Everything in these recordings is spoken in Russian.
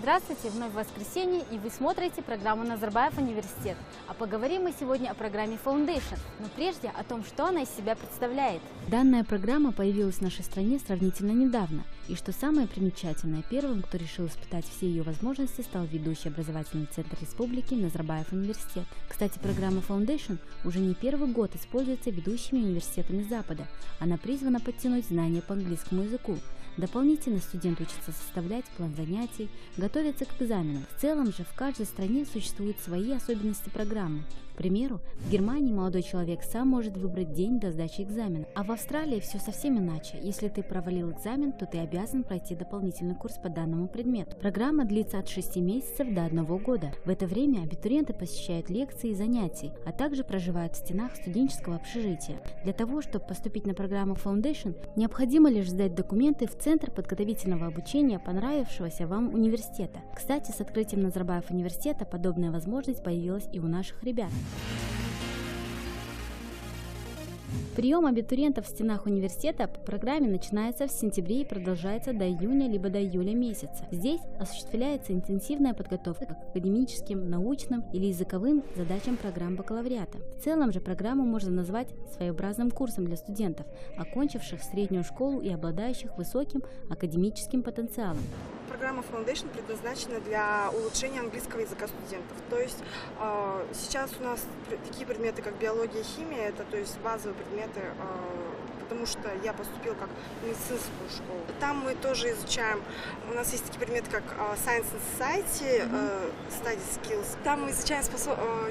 Здравствуйте, вновь воскресенье, и вы смотрите программу «Назарбаев университет». А поговорим мы сегодня о программе Foundation, но прежде о том, что она из себя представляет. Данная программа появилась в нашей стране сравнительно недавно. И что самое примечательное, первым, кто решил испытать все ее возможности, стал ведущий образовательный центр республики Назарбаев университет. Кстати, программа Foundation уже не первый год используется ведущими университетами Запада. Она призвана подтянуть знания по английскому языку. Дополнительно студент учится составлять план занятий, готовится к экзаменам. В целом же в каждой стране существуют свои особенности программы. К примеру, в Германии молодой человек сам может выбрать день до сдачи экзамена, а в Австралии все совсем иначе. Если ты провалил экзамен, то ты обязан пройти дополнительный курс по данному предмету. Программа длится от 6 месяцев до 1 года. В это время абитуриенты посещают лекции и занятия, а также проживают в стенах студенческого общежития. Для того, чтобы поступить на программу Foundation, необходимо лишь сдать документы в Центр подготовительного обучения понравившегося вам университета. Кстати, с открытием Назарбаев университета подобная возможность появилась и у наших ребят. Прием абитуриентов в стенах университета по программе начинается в сентябре и продолжается до июня либо до июля месяца. Здесь осуществляется интенсивная подготовка к академическим, научным или языковым задачам программ бакалавриата. В целом же программу можно назвать своеобразным курсом для студентов, окончивших среднюю школу и обладающих высоким академическим потенциалом. Программа Foundation предназначена для улучшения английского языка студентов. То есть сейчас у нас такие предметы, как биология и химия, это то есть базовые предметы, потому что я поступила как в медицинскую школу. Там мы тоже изучаем, у нас есть такие предметы, как Science and Society, Study Skills. Там мы изучаем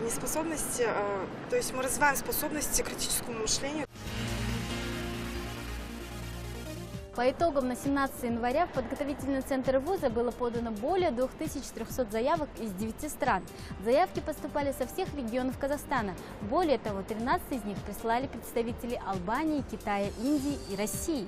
неспособности, то есть мы развиваем способности к критическому мышлению. По итогам на 17 января в подготовительный центр вуза было подано более 2300 заявок из 9 стран. Заявки поступали со всех регионов Казахстана. Более того, 13 из них прислали представители Албании, Китая, Индии и России.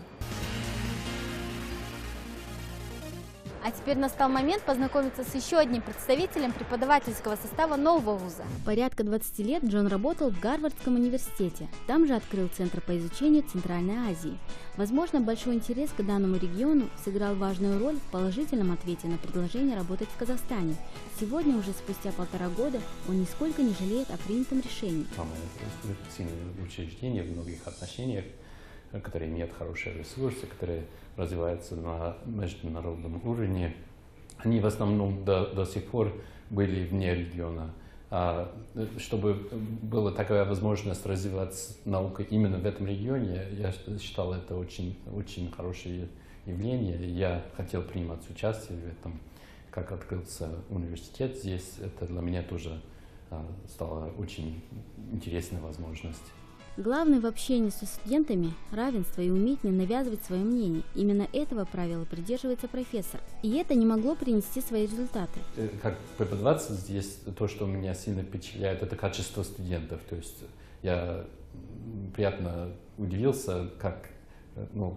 А теперь настал момент познакомиться с еще одним представителем преподавательского состава нового вуза. Порядка 20 лет Джон работал в Гарвардском университете. Там же открыл Центр по изучению Центральной Азии. Возможно, большой интерес к данному региону сыграл важную роль в положительном ответе на предложение работать в Казахстане. Сегодня, уже спустя 1,5 года, он нисколько не жалеет о принятом решении. Сильное учреждение в многих отношениях, которые имеют хорошие ресурсы, которые развиваются на международном уровне. Они в основном до сих пор были вне региона. Чтобы была такая возможность развивать науку именно в этом регионе, я считал это очень хорошее явление. Я хотел принимать участие в этом. Как открылся университет здесь, это для меня тоже стала очень интересной возможностью. Главное в общении со студентами – равенство и умение навязывать свое мнение. Именно этого правила придерживается профессор. И это не могло принести свои результаты. Как преподаватель здесь то, что меня сильно впечатляет, это качество студентов. То есть я приятно удивился, как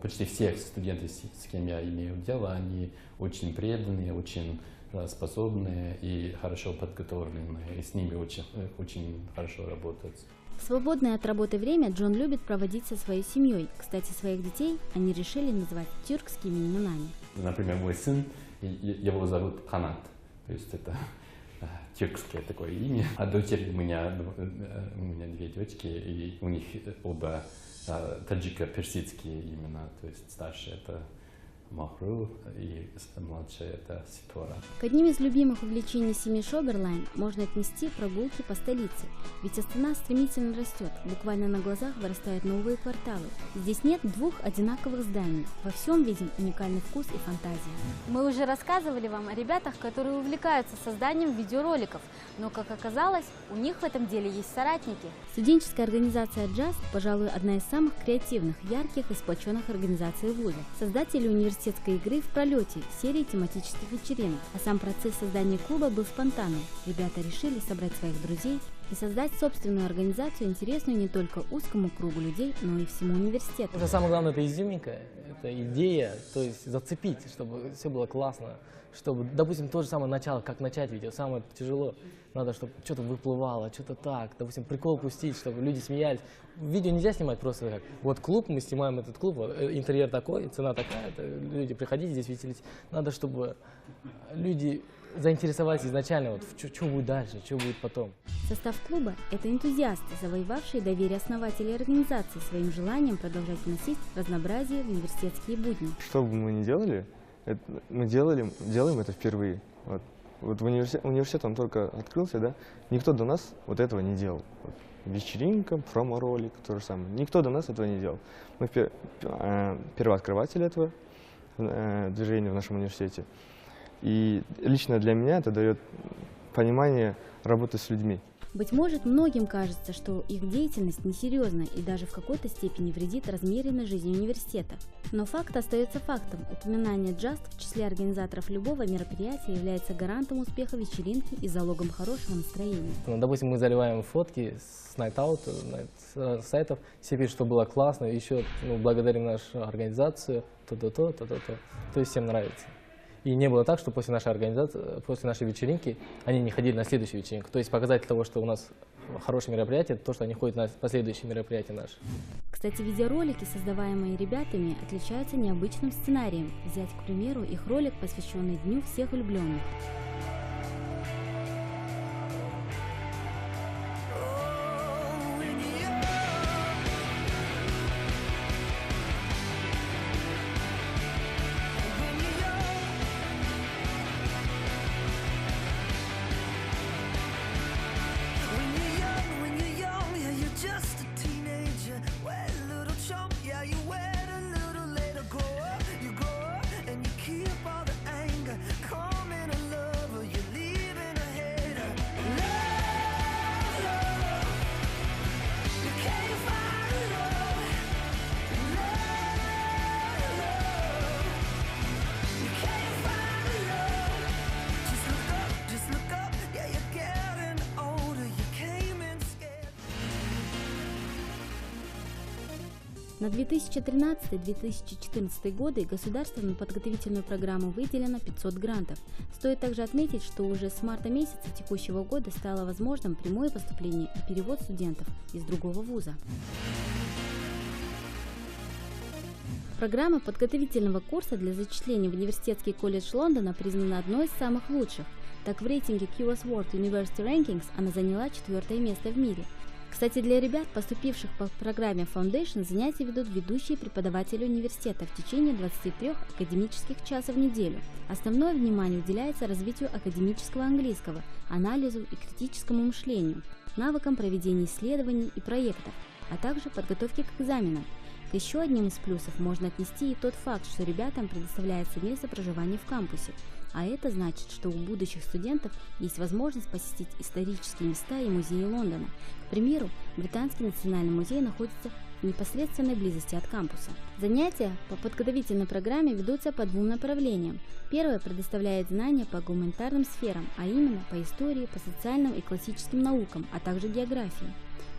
почти все студенты, с кем я имею дело, они очень преданные, очень способные и хорошо подготовленные. И с ними очень хорошо работать. В свободное от работы время Джон любит проводить со своей семьей. Кстати, своих детей они решили называть тюркскими именами. Например, мой сын, его зовут Канат, то есть это тюркское такое имя. А дочери у меня 2 дочки, и у них оба таджико-персидские имена, то есть старшая это Махру и младшая это Ситора. К одним из любимых увлечений семьи Шоберлайн можно отнести прогулки по столице. Ведь Астана стремительно растет, буквально на глазах вырастают новые кварталы. Здесь нет 2 одинаковых зданий, во всем виден уникальный вкус и фантазия. Мы уже рассказывали вам о ребятах, которые увлекаются созданием видеороликов, но, как оказалось, у них в этом деле есть соратники. Студенческая организация «Джаз», пожалуй, одна из самых креативных, ярких и сплоченных организаций вуза. Создатели университетской игры «В пролете» серии тематических вечеринок, а сам процесс создания клуба был спонтанным. Ребята решили собрать своих друзей и создать собственную организацию, интересную не только узкому кругу людей, но и всему университету. Это самое главное, это изюминка, это идея, то есть зацепить, чтобы все было классно, чтобы, допустим, то же самое начало, как начать видео, самое тяжело, надо, чтобы что-то выплывало, что-то так, допустим, прикол пустить, чтобы люди смеялись. Видео нельзя снимать просто как, вот клуб, мы снимаем этот клуб, интерьер такой, цена такая, люди приходите здесь веселитесь. Надо, чтобы люди заинтересовались изначально, вот, что будет дальше, что будет потом. Состав клуба – это энтузиасты, завоевавшие доверие основателей организации своим желанием продолжать вносить разнообразие в университетские будни. Что бы мы ни делали, мы делаем это впервые. Вот университет он только открылся, да, никто до нас вот этого не делал. Вот, вечеринка, промо-ролик, то же самое. Никто до нас этого не делал. Мы первооткрыватели этого движения в нашем университете. И лично для меня это дает понимание работы с людьми. Быть может, многим кажется, что их деятельность несерьезна и даже в какой-то степени вредит размеренной жизни университета. Но факт остается фактом. Упоминание Just в числе организаторов любого мероприятия является гарантом успеха вечеринки и залогом хорошего настроения. Допустим, мы заливаем фотки с Night Out, с сайтов, все пишут, что было классно, еще благодарим нашу организацию, то-то. То есть всем нравится. И не было так, что после нашей организации, после нашей вечеринки они не ходили на следующую вечеринку. То есть показатель того, что у нас хорошее мероприятие, то, что они ходят на последующие мероприятия наши. Кстати, видеоролики, создаваемые ребятами, отличаются необычным сценарием. Взять, к примеру, их ролик, посвященный Дню всех влюбленных. На 2013-2014 годы государством на подготовительную программу выделено 500 грантов. Стоит также отметить, что уже с марта месяца текущего года стало возможным прямое поступление и перевод студентов из другого вуза. Программа подготовительного курса для зачисления в Университетский колледж Лондона признана одной из самых лучших. Так, в рейтинге QS World University Rankings она заняла 4-е место в мире. Кстати, для ребят, поступивших по программе Foundation, занятия ведут ведущие преподаватели университета в течение 23 академических часов в неделю. Основное внимание уделяется развитию академического английского, анализу и критическому мышлению, навыкам проведения исследований и проектов, а также подготовке к экзаменам. К еще одним из плюсов можно отнести и тот факт, что ребятам предоставляется место проживания в кампусе, а это значит, что у будущих студентов есть возможность посетить исторические места и музеи Лондона. К примеру, Британский национальный музей находится в непосредственной близости от кампуса. Занятия по подготовительной программе ведутся по 2 направлениям. Первое предоставляет знания по гуманитарным сферам, а именно по истории, по социальным и классическим наукам, а также географии.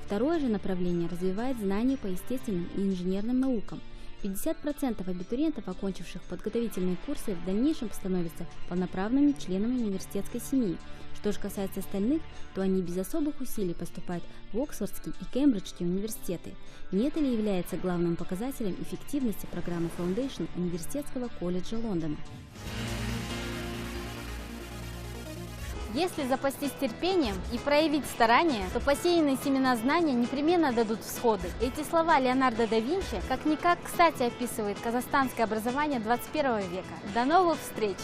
Второе же направление развивает знания по естественным и инженерным наукам. 50% абитуриентов, окончивших подготовительные курсы, в дальнейшем становятся полноправными членами университетской семьи. Что же касается остальных, то они без особых усилий поступают в Оксфордский и Кембриджские университеты. Не это ли является главным показателем эффективности программы Foundation Университетского колледжа Лондона? Если запастись терпением и проявить старание, то посеянные семена знания непременно дадут всходы. Эти слова Леонардо да Винчи как-никак кстати описывает казахстанское образование 21 века. До новых встреч!